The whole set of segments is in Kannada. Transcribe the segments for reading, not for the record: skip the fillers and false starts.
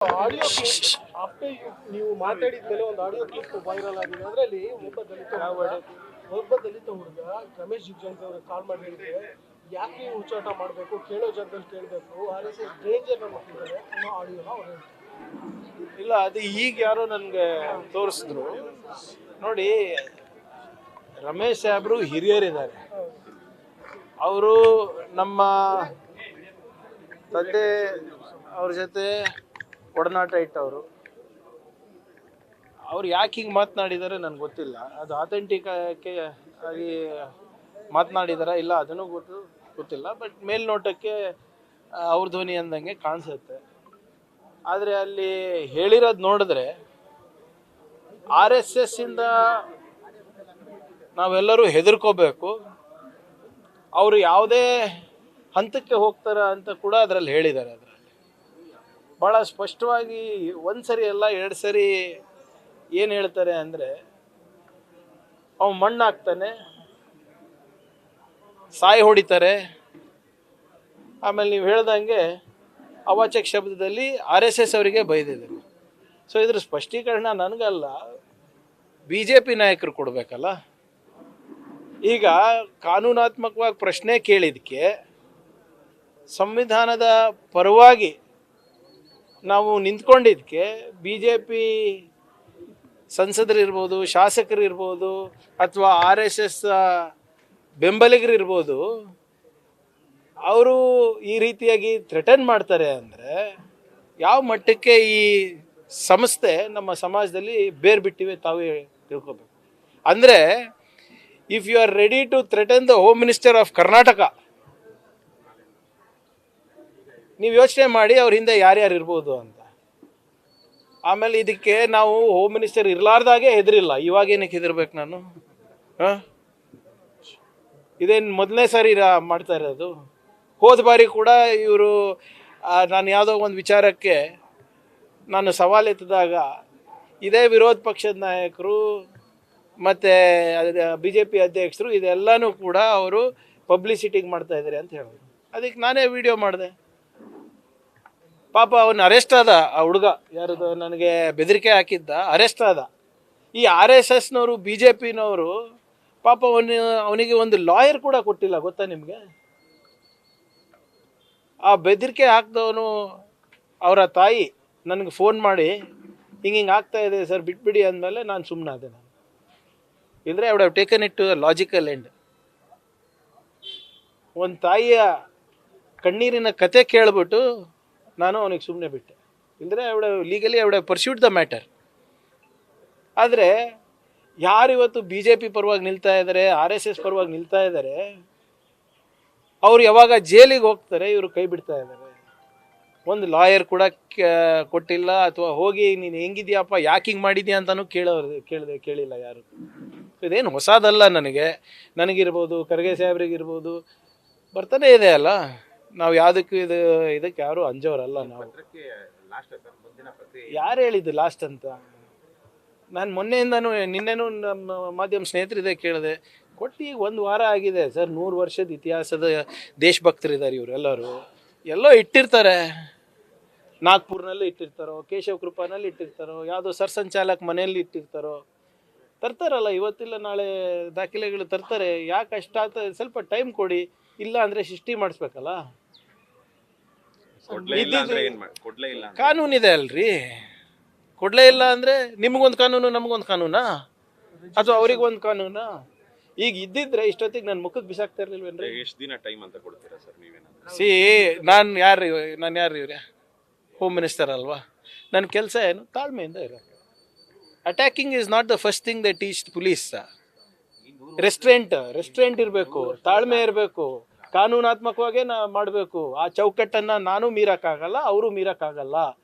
ಆಡಿಯೋ ಆಫ್ಟರ್ ನೀವು ಮಾತಾಡಿದ ಮೇಲೆ ಒಂದು ಆಡಿಯೋ ಕ್ಲಿಪ್ ವೈರಲ್ ಆಗಿದೆ. ಅದರಲ್ಲಿ ಒಬ್ಬ ದಲಿತ ಹುಡುಗ ರಮೇಶ್ ಜಿಗ್ಜಾನ್ಗೆ ಅವ್ರಿಗೆ ಕಾಲ್ ಮಾಡಿ ಹೇಳಿದ್ರೆ, ಯಾಕೆ ನೀವು ಹುಚ್ಚಾಟ ಮಾಡಬೇಕು, ಕೇಳೋ ಜಾಗದಲ್ಲಿ ಕೇಳಬೇಕು, RSS ಡೇಂಜರ್ ಮಾಡ್ತಿದ್ದಾರೆ ಅನ್ನೋ ಆಡಿಯೋನ ಅವ್ರು ಹೇಳ್ತಾರೆ. ಇಲ್ಲ, ಅದು ಈಗ ಯಾರೋ ನನಗೆ ತೋರಿಸಿದ್ರು ನೋಡಿ. ರಮೇಶ್ ಸಾಹೇಬರು ಹಿರಿಯರಿದ್ದಾರೆ. ಅವರು ನಮ್ಮ ತಂದೆ ಅವ್ರ ಜೊತೆ ಒಡನಾಟ ಇಟ್ಟವರು. ಅವ್ರು ಯಾಕೆ ಹಿಂಗೆ ಮಾತನಾಡಿದ್ದಾರೆ ನನಗೆ ಗೊತ್ತಿಲ್ಲ. ಅದು ಅಥೆಂಟಿಕ್ ಆಗಿ ಮಾತನಾಡಿದಾರ ಇಲ್ಲ ಅದನ್ನು ಗೊತ್ತಿಲ್ಲ. ಬಟ್ ಮೇಲ್ನೋಟಕ್ಕೆ ಅವ್ರ ಧ್ವನಿ ಅಂದಂಗೆ ಕಾಣಿಸುತ್ತೆ. ಆದರೆ ಅಲ್ಲಿ ಹೇಳಿರೋದು ನೋಡಿದ್ರೆ RSS ಇಂದ ನಾವೆಲ್ಲರೂ ಹೆದರ್ಕೋಬೇಕು, ಅವರು ಯಾವುದೇ ಹಂತಕ್ಕೆ ಹೋಗ್ತಾರ ಅಂತ ಕೂಡ ಅದರಲ್ಲಿ ಹೇಳಿದ್ದಾರೆ. ಅದರಲ್ಲಿ ಭಾಳ ಸ್ಪಷ್ಟವಾಗಿ ಒಂದು ಸರಿ ಅಲ್ಲ ಎರಡು ಸರಿ ಏನು ಹೇಳ್ತಾರೆ ಅಂದರೆ, ಅವ ಮಣ್ಣು ಹಾಕ್ತಾನೆ, ಸಾಯಿ ಹೊಡಿತಾರೆ, ಆಮೇಲೆ ನೀವು ಹೇಳ್ದಂಗೆ ಅವಾಚಕ ಶಬ್ದದಲ್ಲಿ RSS ಅವರಿಗೆ ಬೈದಿದ್ದಾರೆ. ಸೊ ಇದ್ರ ಸ್ಪಷ್ಟೀಕರಣ ನನಗಲ್ಲ, BJP ನಾಯಕರು ಕೊಡಬೇಕಲ್ಲ. ಈಗ ಕಾನೂನಾತ್ಮಕವಾಗಿ ಪ್ರಶ್ನೆ ಕೇಳಿದ್ದಕ್ಕೆ ಸಂವಿಧಾನದ ಪರವಾಗಿ ನಾವು ನಿಂತ್ಕೊಂಡಿದ್ದಕ್ಕೆ BJP ಸಂಸದರಿರ್ಬೋದು, ಶಾಸಕರಿರ್ಬೋದು, ಅಥವಾ RSS ಬೆಂಬಲಿಗರಿರ್ಬೋದು, ಅವರು ಈ ರೀತಿಯಾಗಿ ಥ್ರೆಟನ್ ಮಾಡ್ತಾರೆ ಅಂದರೆ ಯಾವ ಮಟ್ಟಕ್ಕೆ ಈ ಸಂಸ್ಥೆ ನಮ್ಮ ಸಮಾಜದಲ್ಲಿ ಬೇರು ಬಿಟ್ಟಿವೆ ತಾವೇ ತಿಳ್ಕೊಬೇಕು. ಅಂದರೆ if you are ready to threaten the home minister of Karnataka, ನೀವು ಯೋಚನೆ ಮಾಡಿ ಅವ್ರ ಹಿಂದೆ ಯಾರ್ಯಾರು ಇರ್ಬೋದು ಅಂತ. ಆಮೇಲೆ ಇದಕ್ಕೆ ನಾವು ಹೋಮ್ ಮಿನಿಸ್ಟರ್ ಇರಲಾರ್ದಾಗೆ ಹೆದರಿಲ್ಲ, ಇವಾಗೇನಕ್ಕೆ ಹೆದರ್ಬೇಕು ನಾನು? ಇದೇನು ಮೊದಲನೇ ಸಾರಿ ಮಾಡ್ತಾ ಇರೋದು? ಹೋದ ಬಾರಿ ಕೂಡ ಇವರು ನಾನು ಯಾವುದೋ ಒಂದು ವಿಚಾರಕ್ಕೆ ನಾನು ಸವಾಲೆತ್ತಿದಾಗ ಇದೇ ವಿರೋಧ ಪಕ್ಷದ ನಾಯಕರು ಮತ್ತು BJP ಅಧ್ಯಕ್ಷರು ಇದೆಲ್ಲನೂ ಕೂಡ ಅವರು ಪಬ್ಲಿಸಿಟಿಗೆ ಮಾಡ್ತಾ ಇದ್ದಾರೆ ಅಂತ ಹೇಳಿದ್ರು. ಅದಕ್ಕೆ ನಾನೇ ವಿಡಿಯೋ ಮಾಡಿದೆ. ಪಾಪ ಅವನು ಅರೆಸ್ಟ್ ಆದ, ಆ ಹುಡುಗ ಯಾರದು ನನಗೆ ಬೆದರಿಕೆ ಹಾಕಿದ್ದ ಅರೆಸ್ಟ್ ಆದ. ಈ RSSನವರು BJPನವರು ಪಾಪ ಅವನಿಗೆ ಒಂದು ಲಾಯರ್ ಕೂಡ ಕೊಟ್ಟಿಲ್ಲ, ಗೊತ್ತಾ ನಿಮಗೆ? ಆ ಬೆದರಿಕೆ ಹಾಕ್ದವನು ಅವರ ತಾಯಿ ನನಗೆ ಫೋನ್ ಮಾಡಿ ಹಿಂಗೆ ಆಗ್ತಾ ಇದೆ ಸರ್ ಬಿಟ್ಬಿಡಿ ಅಂದಮೇಲೆ ನಾನು ಸುಮ್ಮನಾದೆ. ನಾನು ಇಲ್ಲದ್ರೆ I would have taken it to the logical end. ಒಂದು ತಾಯಿಯ ಕಣ್ಣೀರಿನ ಕತೆ ಕೇಳಿಬಿಟ್ಟು ನಾನು ಅವನಿಗೆ ಸುಮ್ಮನೆ ಬಿಟ್ಟೆ. ಇಲ್ಲದ್ರೆ legally I would have pursued the matter. ಆದರೆ ಯಾರಿವತ್ತು BJP ಪರವಾಗಿ ನಿಲ್ತಾ ಇದ್ದಾರೆ, RSS ಪರವಾಗಿ ನಿಲ್ತಾ ಇದ್ದಾರೆ, ಅವ್ರು ಯಾವಾಗ ಜೈಲಿಗೆ ಹೋಗ್ತಾರೆ ಇವರು ಕೈ ಬಿಡ್ತಾ ಇದ್ದಾರೆ. ಒಂದು ಲಾಯರ್ ಕೂಡ ಕೊಟ್ಟಿಲ್ಲ, ಅಥವಾ ಹೋಗಿ ನೀನು ಹೆಂಗಿದ್ಯಪ್ಪ ಯಾಕೆ ಹಿಂಗೆ ಮಾಡಿದ್ಯಾ ಅಂತಲೂ ಕೇಳಿಲ್ಲ ಯಾರು. ಇದೇನು ಹೊಸದಲ್ಲ. ನನಗಿರ್ಬೋದು, ಖರ್ಗೆ ಸಾಹೇಬ್ರಿಗಿರ್ಬೋದು ಬರ್ತಾನೆ ಇದೆ ಅಲ್ಲ. ನಾವು ಯಾವುದಕ್ಕೂ ಇದಕ್ಕೆ ಯಾರು ಅಂಜೋರಲ್ಲ ನಾವು. ಯಾರು ಹೇಳಿದ್ದು ಲಾಸ್ಟ್ ಅಂತ? ನಾನು ಮೊನ್ನೆಯಿಂದನೂ ನಿನ್ನೆನೂ ನಮ್ಮ ಮಾಧ್ಯಮ ಸ್ನೇಹಿತರಿದೆ ಕೇಳಿದೆ. ಕೊಟ್ಟು ಈಗ 1 ವಾರ ಆಗಿದೆ ಸರ್. 100 ವರ್ಷದ ಇತಿಹಾಸದ ದೇಶಭಕ್ತರಿದ್ದಾರೆ ಇವರೆಲ್ಲರೂ. ಎಲ್ಲೋ ಇಟ್ಟಿರ್ತಾರೆ, ನಾಗ್ಪುರ್ನಲ್ಲಿ ಇಟ್ಟಿರ್ತಾರೋ, ಕೇಶವ ಕೃಪಾನಲ್ಲಿ ಇಟ್ಟಿರ್ತಾರೋ, ಯಾವುದೋ ಸರ್ಸಂಚಾಲಕ್ ಮನೆಯಲ್ಲಿ ಇಟ್ಟಿರ್ತಾರೋ. ತರ್ತಾರಲ್ಲ, ಇವತ್ತಿಲ್ಲ ನಾಳೆ ದಾಖಲೆಗಳು ತರ್ತಾರೆ. ಯಾಕೆ ಅಷ್ಟಾಗ್ತದೆ? ಸ್ವಲ್ಪ ಟೈಮ್ ಕೊಡಿ. ಇಲ್ಲ ಅಂದರೆ ಸೃಷ್ಟಿ ಮಾಡಿಸ್ಬೇಕಲ್ಲ. ಕಾನೂನಿದೆ ಅಲ್ರಿ. ಕೊಡಲೇ ಇಲ್ಲ ಅಂದರೆ ನಿಮಗೊಂದು ಕಾನೂನು, ನಮಗೊಂದು ಕಾನೂನಾ? ಅಥವಾ ಅವ್ರಿಗೊಂದು ಕಾನೂನಾ? ಈಗ ಇದ್ದಿದ್ರೆ ಇಷ್ಟೊತ್ತಿಗೆ ನನ್ನ ಮುಖಕ್ಕೆ ಬಿಸಾಕ್ತಾ ಇರ್ಲಿಲ್ವೇನ್ರಿ? ಎಷ್ಟು ದಿನ ಟೈಮ್ ಅಂತ ಕೊಡ್ತೀರಾ ಸರ್ ನೀವೇನಾದ್ರು? ನಾನು ಯಾರು ಇವ್ರೆ? ಹೋಮ್ ಮಿನಿಸ್ಟರ್ ಅಲ್ವಾ? ನನ್ನ ಕೆಲಸ ಏನು? ತಾಳ್ಮೆಯಿಂದ ಇರೋದು. Attacking is not the first thing they teach police. Restraint ಇರಬೇಕು, ತಾಳ್ಮೆ ಇರಬೇಕು, ಕಾನೂನಾತ್ಮಕವಾಗೇ ಮಾಡಬೇಕು. ಆ ಚೌಕಟ್ಟನ್ನು ನಾನು ಮೀರೋಕ್ಕಾಗಲ್ಲ, ಅವರು ಮೀರೋಕ್ಕಾಗಲ್ಲ.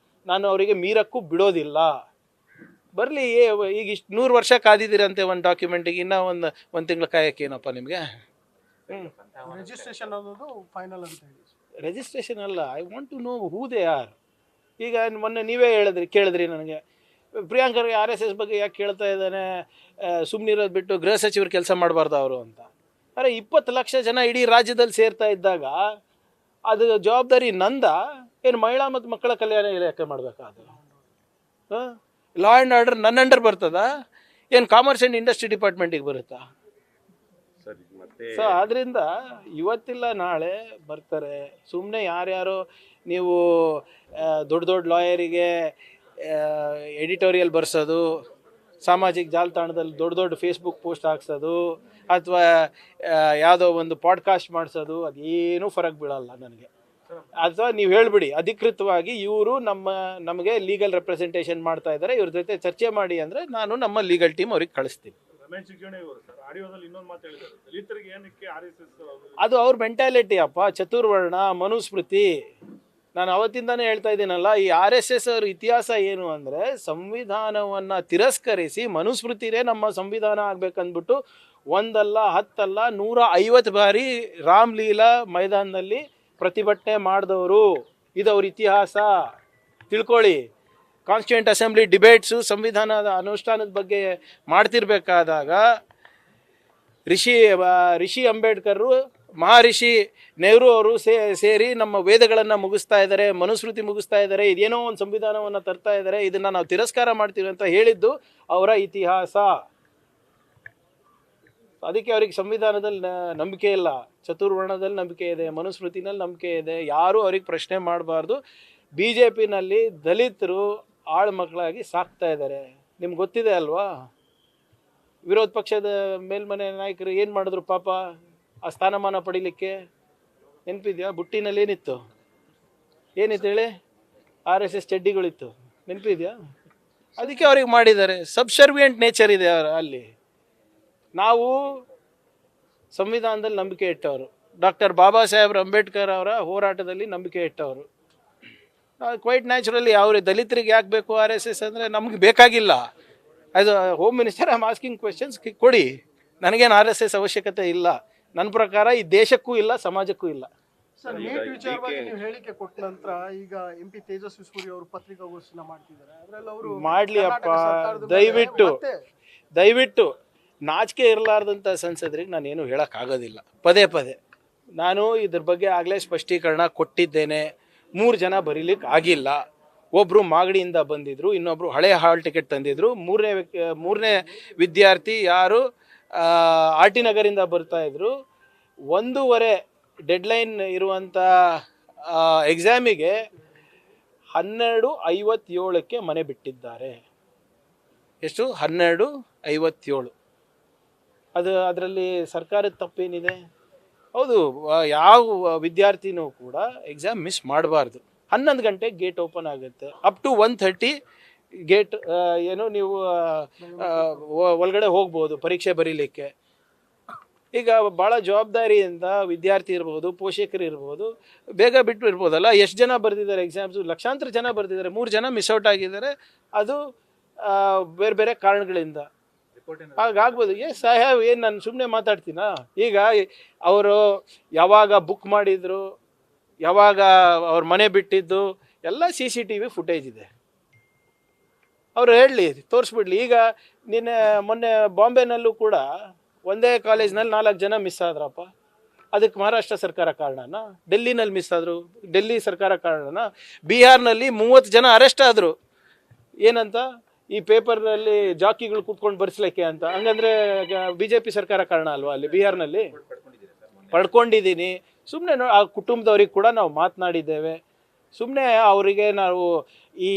ನಾನು ಅವರಿಗೆ ಮೀರಕ್ಕೂ ಬಿಡೋದಿಲ್ಲ. ಬರಲಿ. ಈಗ ಇಷ್ಟು 100 ವರ್ಷ ಕಾದಿದ್ದೀರಂತೆ ಒಂದು ಡಾಕ್ಯುಮೆಂಟಿಗೆ, ಇನ್ನೂ ಒಂದು ತಿಂಗಳು ಕಾಯಕ್ಕೆ ಏನಪ್ಪ ನಿಮಗೆ? ರಿಜಿಸ್ಟ್ರೇಷನ್ ಅನ್ನೋದು ಫೈನಲ್ ಅಂತ ಹೇಳಿ. ರಿಜಿಸ್ಟ್ರೇಷನ್ ಅಲ್ಲ, I want to know who they are. ಈಗ ಮೊನ್ನೆ ನೀವೇ ಕೇಳಿದ್ರಿ ನನಗೆ, ಪ್ರಿಯಾಂಕರ್ಗೆ RSS ಬಗ್ಗೆ ಯಾಕೆ ಕೇಳ್ತಾ ಇದ್ದಾನೆ, ಸುಮ್ಮನಿರೋದು ಬಿಟ್ಟು ಗೃಹ ಸಚಿವರು ಕೆಲಸ ಮಾಡಬಾರ್ದು ಅವರು ಅಂತ. ಅರೆ 20 ಲಕ್ಷ ಜನ ಇಡೀ ರಾಜ್ಯದಲ್ಲಿ ಸೇರ್ತಾ ಇದ್ದಾಗ ಅದು ಜವಾಬ್ದಾರಿ ನಂದ ಏನು ಮಹಿಳಾ ಮತ್ತು ಮಕ್ಕಳ ಕಲ್ಯಾಣ ಇಲಾಖೆ ಮಾಡಬೇಕಾದ? ಲಾ ಆ್ಯಂಡ್ ಆರ್ಡರ್ ನನ್ನ ಅಂಡರ್ ಬರ್ತದ? ಏನು ಕಾಮರ್ಸ್ ಆ್ಯಂಡ್ ಇಂಡಸ್ಟ್ರಿ ಡಿಪಾರ್ಟ್ಮೆಂಟಿಗೆ ಬರುತ್ತಾ? ಸರ್ ಮತ್ತೆ ಸೊ ಆದ್ದರಿಂದ ಇವತ್ತಿಲ್ಲ ನಾಳೆ ಬರ್ತಾರೆ. ಸುಮ್ಮನೆ ಯಾರ್ಯಾರೋ ನೀವು ದೊಡ್ಡ ದೊಡ್ಡ ಲಾಯರಿಗೆ ಎಡಿಟೋರಿಯಲ್ ಬರ್ಸೋದು, ಸಾಮಾಜಿಕ ಜಾಲತಾಣದಲ್ಲಿ ದೊಡ್ಡ ದೊಡ್ಡ ಫೇಸ್ಬುಕ್ ಪೋಸ್ಟ್ ಹಾಕ್ಸೋದು, ಅಥವಾ ಯಾವುದೋ ಒಂದು ಪಾಡ್ಕಾಸ್ಟ್ ಮಾಡಿಸೋದು, ಅದೇನೂ ಫರಕ್ ಬೀಳಲ್ಲ ನನಗೆ. ಅಥವಾ ನೀವು ಹೇಳ್ಬಿಡಿ ಅಧಿಕೃತವಾಗಿ ಇವರು ನಮಗೆ ಲೀಗಲ್ ರೆಪ್ರೆಸೆಂಟೇಷನ್ ಮಾಡ್ತಾ ಇದ್ದಾರೆ, ಇವ್ರ ಜೊತೆ ಚರ್ಚೆ ಮಾಡಿ ಅಂದರೆ ನಾನು ನಮ್ಮ ಲೀಗಲ್ ಟೀಮ್ ಅವ್ರಿಗೆ ಕಳಿಸ್ತೀನಿ. ರಮೇಶ್ ಜಿಗಣಿ ಅವರು ಸರ್ ಆಡಿಯೋದಲ್ಲಿ ಇನ್ನೊಂದು ಮಾತು ಹೇಳಿದ್ದಾರೆ, ದಲಿತರಿಗೆ ಏನಕ್ಕೆ RSS ಅದು ಅವ್ರ ಮೆಂಟಾಲಿಟಿ ಅಪ್ಪ, ಚತುರ್ವರ್ಣ, ಮನುಸ್ಮೃತಿ. ನಾನು ಅವತ್ತಿಂದಾನೇ ಹೇಳ್ತಾ ಇದ್ದೀನಲ್ಲ, ಈ RSS ಅವ್ರ ಇತಿಹಾಸ ಏನು ಅಂದರೆ ಸಂವಿಧಾನವನ್ನು ತಿರಸ್ಕರಿಸಿ ಮನುಸ್ಮೃತಿನೇ ನಮ್ಮ ಸಂವಿಧಾನ ಆಗ್ಬೇಕಂದ್ಬಿಟ್ಟು ಒಂದಲ್ಲ 10 ಅಲ್ಲ 150 ಬಾರಿ ರಾಮ್ಲೀಲಾ ಮೈದಾನದಲ್ಲಿ ಪ್ರತಿಭಟನೆ ಮಾಡಿದವರು. ಇದು ಅವ್ರ ಇತಿಹಾಸ, ತಿಳ್ಕೊಳ್ಳಿ. ಕಾನ್ಸ್ಟಿಟ್ಯೂಂಟ್ ಅಸೆಂಬ್ಲಿ ಡಿಬೇಟ್ಸು ಸಂವಿಧಾನದ ಅನುಷ್ಠಾನದ ಬಗ್ಗೆ ಮಾಡ್ತಿರ್ಬೇಕಾದಾಗ ರಿಷಿ ಅಂಬೇಡ್ಕರು, ಮಹರ್ಷಿ ನೆಹರು ಅವರು ಸೇರಿ ನಮ್ಮ ವೇದಗಳನ್ನು ಮುಗಿಸ್ತಾ ಇದ್ದಾರೆ, ಮನುಸ್ಮೃತಿ ಮುಗಿಸ್ತಾ ಇದ್ದಾರೆ, ಇದೇನೋ ಒಂದು ಸಂವಿಧಾನವನ್ನು ತರ್ತಾ ಇದ್ದಾರೆ, ಇದನ್ನು ನಾವು ತಿರಸ್ಕಾರ ಮಾಡ್ತೀವಿ ಅಂತ ಹೇಳಿದ್ದು ಅವರ ಇತಿಹಾಸ. ಅದಕ್ಕೆ ಅವ್ರಿಗೆ ಸಂವಿಧಾನದಲ್ಲಿ ನಂಬಿಕೆ ಇಲ್ಲ, ಚತುರ್ವರ್ಣದಲ್ಲಿ ನಂಬಿಕೆ ಇದೆ, ಮನುಸ್ಮೃತಿನಲ್ಲಿ ನಂಬಿಕೆ ಇದೆ. ಯಾರೂ ಅವ್ರಿಗೆ ಪ್ರಶ್ನೆ ಮಾಡಬಾರ್ದು. BJPನಲ್ಲಿ ದಲಿತರು ಆಳು ಮಕ್ಕಳಾಗಿ ಸಾಕ್ತಾ ಇದ್ದಾರೆ. ನಿಮ್ಗೆ ಗೊತ್ತಿದೆ ಅಲ್ವಾ? ವಿರೋಧ ಪಕ್ಷದ ಮೇಲ್ಮನೆ ನಾಯಕರು ಏನು ಮಾಡಿದ್ರು ಪಾಪ ಆ ಸ್ಥಾನಮಾನ ಪಡಿಲಿಕ್ಕೆ? ನೆನಪಿದ್ಯಾ? ಬುಟ್ಟಿನಲ್ಲಿ ಏನಿತ್ತು ಹೇಳಿ? RSS ಚಡ್ಡಿಗಳಿತ್ತು, ನೆನಪಿದ್ಯಾ? ಅದಕ್ಕೆ ಅವ್ರಿಗೆ ಮಾಡಿದ್ದಾರೆ. ಸಬ್ಸರ್ವಿಯೆಂಟ್ ನೇಚರ್ ಇದೆ ಅಲ್ಲಿ. ನಾವು ಸಂವಿಧಾನದಲ್ಲಿ ನಂಬಿಕೆ ಇಟ್ಟವರು, ಡಾಕ್ಟರ್ ಬಾಬಾ ಸಾಹೇಬ್ ಅಂಬೇಡ್ಕರ್ ಅವರ ಹೋರಾಟದಲ್ಲಿ ನಂಬಿಕೆ ಇಟ್ಟವರು. ಕ್ವೈಟ್ ನ್ಯಾಚುರಲಿ ಅವ್ರ ದಲಿತರಿಗೆ ಯಾಕೆ ಬೇಕು RSS ಅಂದರೆ ನಮ್ಗೆ ಬೇಕಾಗಿಲ್ಲ. ಅದು home minister I am asking questions, ಕೊಡಿ. ನನಗೇನು RSS ಅವಶ್ಯಕತೆ ಇಲ್ಲ. ನನ್ನ ಪ್ರಕಾರ ಈ ದೇಶಕ್ಕೂ ಇಲ್ಲ, ಸಮಾಜಕ್ಕೂ ಇಲ್ಲ. ಸರ್, ನೀಟ್ ವಿಚಾರವಾಗಿ ನೀವು ಹೇಳಿಕೆ ಕೊಟ್ಟ ನಂತರ ಈಗ MP ತೇಜಸ್ವಿ ಸೂರ್ಯ ಅವರು ಪತ್ರಿಕಾಗೋಷ್ಠಿನ ಮಾಡ್ತಿದ್ದಾರೆ. ಅದರಲ್ಲಿ ಅವರು ಮಾಡಲಿ ಅಪ್ಪ, ದಯವಿಟ್ಟು ನಾಚಿಕೆ ಇರಲಾರ್ದಂಥ ಸಂಸದರಿಗೆ ನಾನೇನು ಹೇಳೋಕ್ಕಾಗೋದಿಲ್ಲ. ಪದೇ ನಾನು ಇದ್ರ ಬಗ್ಗೆ ಆಗಲೇ ಸ್ಪಷ್ಟೀಕರಣ ಕೊಟ್ಟಿದ್ದೇನೆ. 3 ಜನ ಬರೀಲಿಕ್ಕೆ ಆಗಿಲ್ಲ. ಒಬ್ಬರು ಮಾಗಡಿಯಿಂದ ಬಂದಿದ್ರು, ಇನ್ನೊಬ್ಬರು ಹಳೆ ಹಾಲ್ ಟಿಕೆಟ್ ತಂದಿದ್ರು. ಮೂರನೇ ವಿದ್ಯಾರ್ಥಿ ಯಾರು RT ನಗರಿಂದ ಬರ್ತಾಯಿದ್ರು. 1:15 ಡೆಡ್ಲೈನ್ ಇರುವಂಥ ಎಕ್ಸಾಮಿಗೆ 12:57ಕ್ಕೆ ಮನೆ ಬಿಟ್ಟಿದ್ದಾರೆ. ಎಷ್ಟು? 12:57. ಅದರಲ್ಲಿ ಸರ್ಕಾರದ ತಪ್ಪೇನಿದೆ? ಹೌದು, ಯಾವ ವಿದ್ಯಾರ್ಥಿನೂ ಕೂಡ ಎಕ್ಸಾಮ್ ಮಿಸ್ ಮಾಡಬಾರ್ದು. 11 ಗಂಟೆಗೆ ಗೇಟ್ ಓಪನ್ ಆಗುತ್ತೆ. ಅಪ್ ಟು 1:30 ಗೇಟ್ ನೀವು ಒಳಗಡೆ ಹೋಗ್ಬೋದು ಪರೀಕ್ಷೆ ಬರೀಲಿಕ್ಕೆ. ಈಗ ಭಾಳ ಜವಾಬ್ದಾರಿಯಿಂದ ವಿದ್ಯಾರ್ಥಿ ಇರ್ಬೋದು, ಪೋಷಕರು ಇರ್ಬೋದು, ಬೇಗ ಬಿಟ್ಟು ಇರ್ಬೋದಲ್ಲ. ಎಷ್ಟು ಜನ ಬರೆದಿದ್ದಾರೆ ಎಕ್ಸಾಮ್ಸು? ಲಕ್ಷಾಂತರ ಜನ ಬರೆದಿದ್ದಾರೆ. 3 ಜನ ಮಿಸ್ ಔಟ್ ಆಗಿದ್ದಾರೆ. ಅದು ಬೇರೆ ಬೇರೆ ಕಾರಣಗಳಿಂದ ಹಾಗಾಗ್ಬೋದು. ಐ ಹ್ಯಾವ್ ಏನು ನಾನು ಸುಮ್ಮನೆ ಮಾತಾಡ್ತೀನಾ? ಈಗ ಅವರು ಯಾವಾಗ ಬುಕ್ ಮಾಡಿದ್ರು, ಯಾವಾಗ ಅವ್ರ ಮನೆ ಬಿಟ್ಟಿದ್ದು ಎಲ್ಲ CCTV ಫುಟೇಜ್ ಇದೆ. ಅವರು ಹೇಳಲಿ, ತೋರಿಸ್ಬಿಡ್ಲಿ. ಈಗ ಮೊನ್ನೆ ಬಾಂಬೆನಲ್ಲೂ ಕೂಡ ಒಂದೇ ಕಾಲೇಜ್ನಲ್ಲಿ 4 ಜನ ಮಿಸ್ ಆದ್ರಪ್ಪ. ಅದಕ್ಕೆ ಮಹಾರಾಷ್ಟ್ರ ಸರ್ಕಾರ ಕಾರಣನಾ? ಡೆಲ್ಲಿನಲ್ಲಿ ಮಿಸ್ ಆದರು, ಡೆಲ್ಲಿ ಸರ್ಕಾರ ಕಾರಣನಾ? ಬಿಹಾರ್ನಲ್ಲಿ 30 ಜನ ಅರೆಸ್ಟ್ ಆದರು. ಏನಂತ? ಈ ಪೇಪರ್ನಲ್ಲಿ ಜಾಕಿಗಳು ಕೂತ್ಕೊಂಡು ಬರ್ಸ್ಲಿಕ್ಕೆ ಅಂತ. ಹಂಗಂದ್ರೆ BJP ಸರ್ಕಾರ ಕಾರಣ ಅಲ್ವಾ ಅಲ್ಲಿ ಬಿಹಾರ್ನಲ್ಲಿ? ಪಡ್ಕೊಂಡಿದ್ದೀನಿ. ಸುಮ್ಮನೆ ಆ ಕುಟುಂಬದವ್ರಿಗೆ ಕೂಡ ನಾವು ಮಾತನಾಡಿದ್ದೇವೆ. ಸುಮ್ಮನೆ ಅವರಿಗೆ ನಾವು ಈ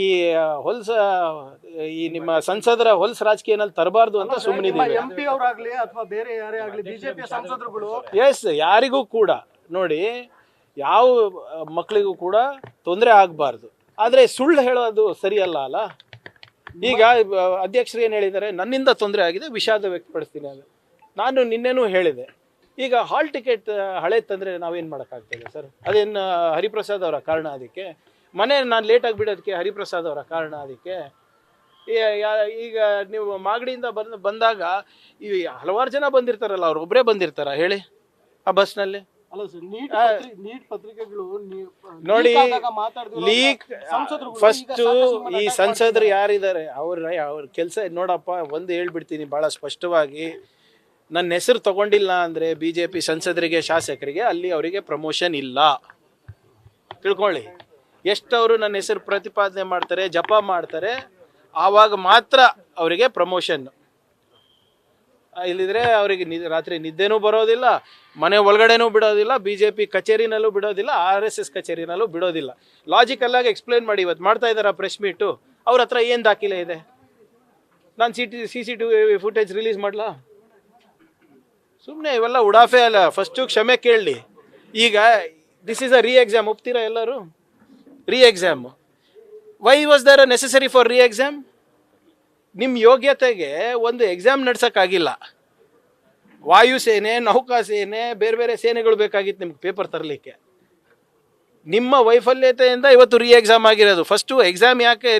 ನಿಮ್ಮ ಸಂಸದರ ಹೊಲ್ಸ್ ರಾಜಕೀಯನಲ್ಲಿ ತರಬಾರ್ದು ಅಂತ ಸುಮ್ಮನಿದ್ದೀವಿ. MP ಅವರಾಗ್ಲಿ ಅಥವಾ ಬೇರೆ ಯಾರೇ ಆಗಲಿ BJP ಸಂಸದರುಗಳು ಯಾರಿಗೂ ಕೂಡ ನೋಡಿ, ಯಾವ ಮಕ್ಕಳಿಗೂ ಕೂಡ ತೊಂದರೆ ಆಗಬಾರ್ದು. ಆದರೆ ಸುಳ್ಳು ಹೇಳೋದು ಸರಿಯಲ್ಲ ಅಲ್ಲ. ಈಗ ಅಧ್ಯಕ್ಷರು ಏನು ಹೇಳಿದ್ದಾರೆ? ನನ್ನಿಂದ ತೊಂದರೆ ಆಗಿದೆ, ವಿಷಾದ ವ್ಯಕ್ತಪಡಿಸ್ತೀನಿ. ಅದು ನಾನು ನಿನ್ನೆನೂ ಹೇಳಿದೆ. ಈಗ ಹಾಲ್ ಟಿಕೆಟ್ ಹಳೆ ತಂದರೆ ನಾವೇನು ಮಾಡೋಕ್ಕಾಗ್ತದೆ ಸರ್? ಅದೇನು ಹರಿಪ್ರಸಾದ್ ಅವರ ಕಾರಣ? ಅದಕ್ಕೆ ಮನೆ ನಾನು ಲೇಟಾಗಿ ಬಿಡೋದಕ್ಕೆ ಹರಿಪ್ರಸಾದ್ ಅವರ ಕಾರಣ? ಅದಕ್ಕೆ ಈಗ ನೀವು ಮಾಗಡಿಯಿಂದ ಬಂದಾಗ ಈ ಹಲವಾರು ಜನ ಬಂದಿರ್ತಾರಲ್ಲ, ಅವ್ರು ಒಬ್ಬರೇ ಬಂದಿರ್ತಾರ ಹೇಳಿ ಆ ಬಸ್ನಲ್ಲಿ? ಅಲ್ಲ ಸರ್, ನೀಟ್ ಪತ್ರಿಕೆಗಳು ನೋಡಿ, ಲೀಕ್ ಫಸ್ಟು ಈ ಸಂಸದರು ಯಾರಿದ್ದಾರೆ ಅವ್ರ ಕೆಲಸ ನೋಡಪ್ಪ. ಒಂದು ಹೇಳ್ಬಿಡ್ತೀನಿ ಭಾಳ ಸ್ಪಷ್ಟವಾಗಿ, ನನ್ನ ಹೆಸರು ತಗೊಂಡಿಲ್ಲ ಅಂದರೆ BJP ಸಂಸದರಿಗೆ, ಶಾಸಕರಿಗೆ ಅಲ್ಲಿ ಅವರಿಗೆ ಪ್ರಮೋಷನ್ ಇಲ್ಲ, ತಿಳ್ಕೊಳ್ಳಿ. ಎಷ್ಟು ಅವರು ನನ್ನ ಹೆಸರು ಪ್ರತಿಪಾದನೆ ಮಾಡ್ತಾರೆ, ಜಪ ಮಾಡ್ತಾರೆ, ಆವಾಗ ಮಾತ್ರ ಅವರಿಗೆ ಪ್ರಮೋಷನ್. ಇಲ್ಲಿದ್ರೆ ಅವರಿಗೆ ರಾತ್ರಿ ನಿದ್ದೆನೂ ಬರೋದಿಲ್ಲ, ಮನೆ ಒಳಗಡೆನೂ ಬಿಡೋದಿಲ್ಲ, BJP ಕಚೇರಿನಲ್ಲೂ ಬಿಡೋದಿಲ್ಲ, RSS ಕಚೇರಿನಲ್ಲೂ ಬಿಡೋದಿಲ್ಲ. ಲಾಜಿಕಲ್ಲಾಗಿ ಎಕ್ಸ್ಪ್ಲೇನ್ ಮಾಡಿ. ಇವತ್ತು ಮಾಡ್ತಾ ಇದ್ದಾರೆ ಪ್ರೆಸ್ ಮೀಟು, ಅವ್ರ ಹತ್ರ ಏನು ದಾಖಲೆ ಇದೆ? ನಾನು CCTV ಫುಟೇಜ್ ರಿಲೀಸ್ ಮಾಡಲಾ? ಸುಮ್ಮನೆ ಇವೆಲ್ಲ ಉಡಾಫೆ ಅಲ್ಲ. ಫಸ್ಟು ಕ್ಷಮೆ ಕೇಳಲಿ. ಈಗ ದಿಸ್ ಈಸ್ ಅ ಎಕ್ಸಾಮ್, ಒಪ್ತೀರಾ ಎಲ್ಲರೂ? Exam. Why was there a necessary for exam? ನಿಮ್ಮ ಯೋಗ್ಯತೆಗೆ ಒಂದು ಎಕ್ಸಾಮ್ ನಡ್ಸೋಕ್ಕಾಗಿಲ್ಲ. ವಾಯುಸೇನೆ, ನೌಕಾಸೇನೆ, ಬೇರೆ ಬೇರೆ ಸೇನೆಗಳು ಬೇಕಾಗಿತ್ತು ನಿಮ್ಗೆ ಪೇಪರ್ ತರಲಿಕ್ಕೆ. ನಿಮ್ಮ ವೈಫಲ್ಯತೆಯಿಂದ ಇವತ್ತು ಎಕ್ಸಾಮ್ ಆಗಿರೋದು. ಫಸ್ಟು ಎಕ್ಸಾಮ್ ಯಾಕೆ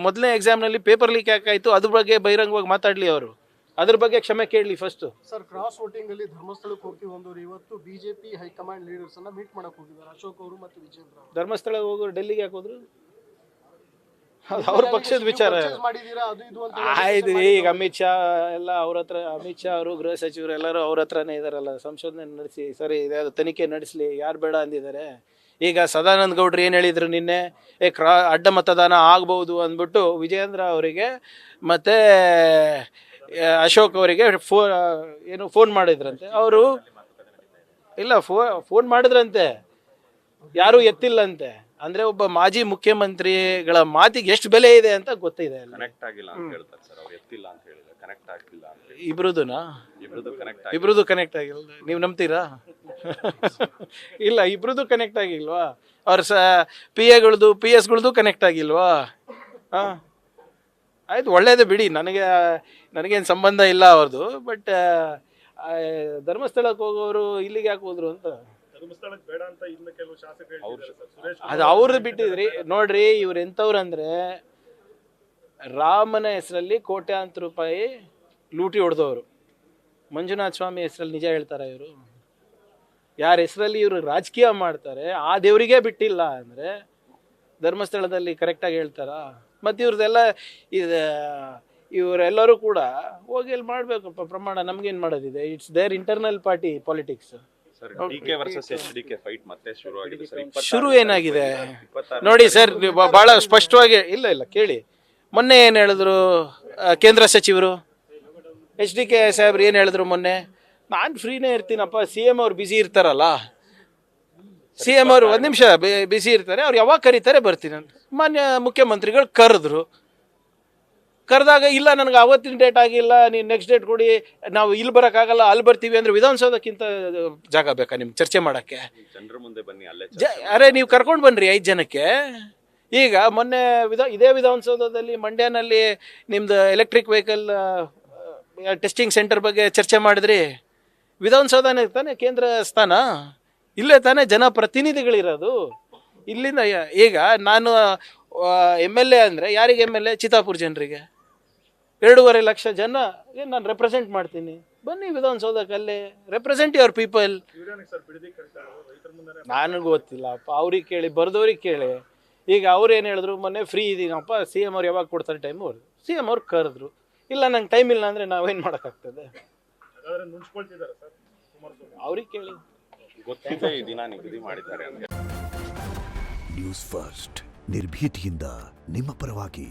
ಮೊದಲನೇ ಎಕ್ಸಾಮ್ನಲ್ಲಿ ಪೇಪರ್ ಲೀಕ್ ಯಾಕಾಯಿತು ಅದ್ರ ಬಗ್ಗೆ ಬಹಿರಂಗವಾಗಿ ಮಾತಾಡಲಿ ಅವರು. ಅದ್ರ ಬಗ್ಗೆ ಕ್ಷಮೆ ಕೇಳಲಿ ಫಸ್ಟು. ಸರ್, ಕ್ರಾಸ್ ವೋಟಿಂಗ್ ಅಲ್ಲಿ ಧರ್ಮಸ್ಥಳಕ್ಕೆ ಹೋಗ್ತೀವಿ ಅಂದವರು ಇವತ್ತು BJP ಹೈಕಮಾಂಡ್ ಲೀಡರ್ಸ್ ಅನ್ನ ಮೀಟ್ ಮಾಡಕ್ ಹೋಗಿದ್ದಾರೆ, ಅಶೋಕ್ ಅವರು ಮತ್ತು ವಿಜೇಂದ್ರ ಅವರು. ಧರ್ಮಸ್ಥಳ ಹೋಗೋರು ಡೆಲ್ಲಿಗೆ ಯಾಕೆ ಹೋದ್ರು? ಅದು ಅವ್ರ ಪಕ್ಷದ ವಿಚಾರ. ಮಾಡಿದೀರಾ ಅದು ಇದು ಅಂತ ಆಯ್ತು. ಈಗ ಅಮಿತ್ ಶಾ ಎಲ್ಲ ಅವ್ರ ಹತ್ರ, ಅಮಿತ್ ಶಾ ಅವರು ಗೃಹ ಸಚಿವರು ಎಲ್ಲರೂ ಅವ್ರ ಹತ್ರನೇ ಇದಾರಲ್ಲ, ಸಂಶೋಧನೆ ನಡೆಸಿ ಸರಿ ಇದು ತನಿಖೆ ನಡೆಸಲಿ, ಯಾರು ಬೇಡ ಅಂದಿದ್ದಾರೆ. ಈಗ ಸದಾನಂದ ಗೌಡ್ರು ಏನು ಹೇಳಿದ್ರು ನಿನ್ನೆ, ಅಡ್ಡ ಮತದಾನ ಆಗ್ಬೋದು ಅಂದ್ಬಿಟ್ಟು ವಿಜೇಂದ್ರ ಅವರಿಗೆ ಮತ್ತು ಅಶೋಕ್ ಅವರಿಗೆ ಫೋನ್ ಮಾಡಿದ್ರಂತೆ. ಅವರು ಇಲ್ಲ ಫೋನ್ ಮಾಡಿದ್ರಂತೆ, ಯಾರೂ ಎತ್ತಿಲ್ಲಂತೆ. ಅಂದರೆ ಒಬ್ಬ ಮಾಜಿ ಮುಖ್ಯಮಂತ್ರಿಗಳ ಮಾತಿಗೆ ಎಷ್ಟು ಬೆಲೆ ಇದೆ ಅಂತ ಗೊತ್ತಿದೆ. ಕನೆಕ್ಟ್ ಆಗಿಲ್ಲ ಅಂತ ಹೇಳ್ತಾರೆ ಸರ್, ಅವ್ರು ಎತ್ತಿಲ್ಲ ಅಂತ ಹೇಳಿದ್ರೆ ಕನೆಕ್ಟ್ ಆಗಿಲ್ಲ ಅಂತ ಹೇಳಿ. ಇಬ್ರದ್ದು ಕನೆಕ್ಟ್ ಆಗಿಲ್ಲ. ನೀವು ನಂಬ್ತೀರಾ? ಇಲ್ಲ, ಇಬ್ರದ್ದು ಕನೆಕ್ಟ್ ಆಗಿಲ್ವಾ? ಅವ್ರ PAಗಳದ್ದು PSಗಳದ್ದು ಕನೆಕ್ಟ್ ಆಗಿಲ್ವಾ? ಹಾಂ, ಆಯ್ತು, ಒಳ್ಳೇದು ಬಿಡಿ. ನನಗೇನು ಸಂಬಂಧ ಇಲ್ಲ ಅವ್ರದ್ದು. ಬಟ್ ಧರ್ಮಸ್ಥಳಕ್ಕೆ ಹೋಗೋರು ಇಲ್ಲಿಗೆ ಯಾಕೆ ಹೋದ್ರು ಅಂತ ಧರ್ಮಸ್ಥಳಕ್ಕೆ ಬೇಡ ಅಂತ ಇನ್ನು ಕೆಲವು ಶಾಸಕರು ಹೇಳ್ತಿದ್ದಾರೆ ಸರ್. ಸುರೇಶ್ ಅದು ಅವ್ರದ್ದು ಬಿಟ್ಟಿದ್ರಿ. ನೋಡ್ರಿ, ಇವ್ರು ಎಂಥವ್ರು ಅಂದರೆ ರಾಮನ ಹೆಸರಲ್ಲಿ ಕೋಟ್ಯಾಂತರ ರೂಪಾಯಿ ಲೂಟಿ ಹೊಡೆದವರು. ಮಂಜುನಾಥ ಸ್ವಾಮಿ ಹೆಸರಲ್ಲಿ ನಿಜ ಹೇಳ್ತಾರೆ ಇವರು? ಯಾರ ಹೆಸರಲ್ಲಿ ಇವರು ರಾಜಕೀಯ ಮಾಡ್ತಾರೆ ಆ ದೇವರಿಗೆ ಬಿಟ್ಟಿಲ್ಲ ಅಂದರೆ ಧರ್ಮಸ್ಥಳದಲ್ಲಿ ಕರೆಕ್ಟಾಗಿ ಹೇಳ್ತಾರಾ? ಮತ್ತು ಇವ್ರದ್ದೆಲ್ಲ ಇವರೆಲ್ಲರೂ ಕೂಡ ಹೋಗಿ ಅಲ್ಲಿ ಮಾಡಬೇಕಪ್ಪ ಪ್ರಮಾಣ. ನಮ್ಗೇನು ಮಾಡೋದಿದೆ? It's their internal party politics. DK versus HDK fight ಮತ್ತೆ ಶುರು ಆಗಿದೆ ಸರ್. ಶುರು ಏನಾಗಿದೆ ನೋಡಿ ಸರ್, ಭಾಳ ಸ್ಪಷ್ಟವಾಗಿ. ಇಲ್ಲ ಕೇಳಿ, ಮೊನ್ನೆ ಏನು ಹೇಳಿದ್ರು ಕೇಂದ್ರ ಸಚಿವರು HDK ಸಾಹೇಬ್ರು? ಏನು ಹೇಳಿದ್ರು ಮೊನ್ನೆ? ನಾನು ಫ್ರೀನೇ ಇರ್ತೀನಪ್ಪ, CM ಅವ್ರು ಬ್ಯುಸಿ ಇರ್ತಾರಲ್ಲ, CM ಅವರು ಒಂದು ನಿಮಿಷ ಬ್ಯುಸಿ ಇರ್ತಾರೆ, ಅವ್ರು ಯಾವಾಗ ಕರೀತಾರೆ ಬರ್ತೀನಿ ಅಂತ. ಮಾನ್ಯ ಮುಖ್ಯಮಂತ್ರಿಗಳು ಕರೆದಾಗ ಇಲ್ಲ ನನಗೆ ಅವತ್ತಿನ ಡೇಟ್ ಆಗಿಲ್ಲ, ನೀವು ನೆಕ್ಸ್ಟ್ ಡೇಟ್ ಕೊಡಿ, ನಾವು ಇಲ್ಲಿ ಬರೋಕ್ಕಾಗಲ್ಲ, ಅಲ್ಲಿ ಬರ್ತೀವಿ ಅಂದರೆ ವಿಧಾನಸೌಧಕ್ಕಿಂತ ಜಾಗ ಬೇಕಾ ನಿಮ್ಗೆ ಚರ್ಚೆ ಮಾಡೋಕ್ಕೆ? ಜನರ ಮುಂದೆ ಬನ್ನಿ, ಅಲ್ಲೇ ಅರೆ ನೀವು ಕರ್ಕೊಂಡು ಬನ್ನಿರಿ 5 ಜನಕ್ಕೆ. ಈಗ ಮೊನ್ನೆ ಇದೇ ವಿಧಾನಸೌಧದಲ್ಲಿ ಮಂಡ್ಯನಲ್ಲಿ ನಿಮ್ಮದು ಎಲೆಕ್ಟ್ರಿಕ್ ವೆಹಿಕಲ್ ಟೆಸ್ಟಿಂಗ್ ಸೆಂಟರ್ ಬಗ್ಗೆ ಚರ್ಚೆ ಮಾಡಿದ್ರಿ. ವಿಧಾನಸೌಧನೇ ತಾನೇ ಕೇಂದ್ರ ಸ್ಥಾನ, ಇಲ್ಲೇ ತಾನೇ ಜನಪ್ರತಿನಿಧಿಗಳಿರೋದು. ಇಲ್ಲಿಂದ ಈಗ ನಾನು MLA ಅಂದರೆ ಯಾರಿಗೆ MLA? ಚಿತ್ತಾಪುರ ಜನರಿಗೆ 2.5 ಲಕ್ಷ ಜನ ನಾನು ರೆಪ್ರೆಸೆಂಟ್ ಮಾಡ್ತೀನಿ. ಬನ್ನಿ ವಿಧಾನಸೌಧಕ್ಕೆ, ಅಲ್ಲೇ ರೆಪ್ರೆಸೆಂಟ್ ಯುವರ್ ಪೀಪಲ್. ನನಗೆ ಗೊತ್ತಿಲ್ಲ ಅಪ್ಪ, ಅವ್ರಿಗೆ ಕೇಳಿ, ಬರ್ದವ್ರಿಗೆ ಕೇಳಿ. ಈಗ ಅವ್ರು ಏನು ಹೇಳಿದ್ರು ಮೊನ್ನೆ, ಫ್ರೀ ಇದ್ದೀನಪ್ಪ, CM ಅವ್ರು ಯಾವಾಗ ಕೊಡ್ತಾರೆ ಟೈಮು? CM ಅವ್ರು ಕರೆದ್ರು. ಇಲ್ಲ ನಂಗೆ ಟೈಮ್ ಇಲ್ಲ ಅಂದರೆ ನಾವೇನು ಮಾಡೋಕ್ಕಾಗ್ತದೆ? ಅವ್ರಿಗೆ ಕೇಳಿ, ಗೊತ್ತಿದೆ ಈ ದಿನ ನಿಗದಿ ಮಾಡಿದ್ದಾರೆ ಅಂತ. ನ್ಯೂಸ್ ಫಸ್ಟ್ ನಿರ್ಭೀತಿಯಿಂದ ನಿಮ್ಮ ಪರವಾಗಿ.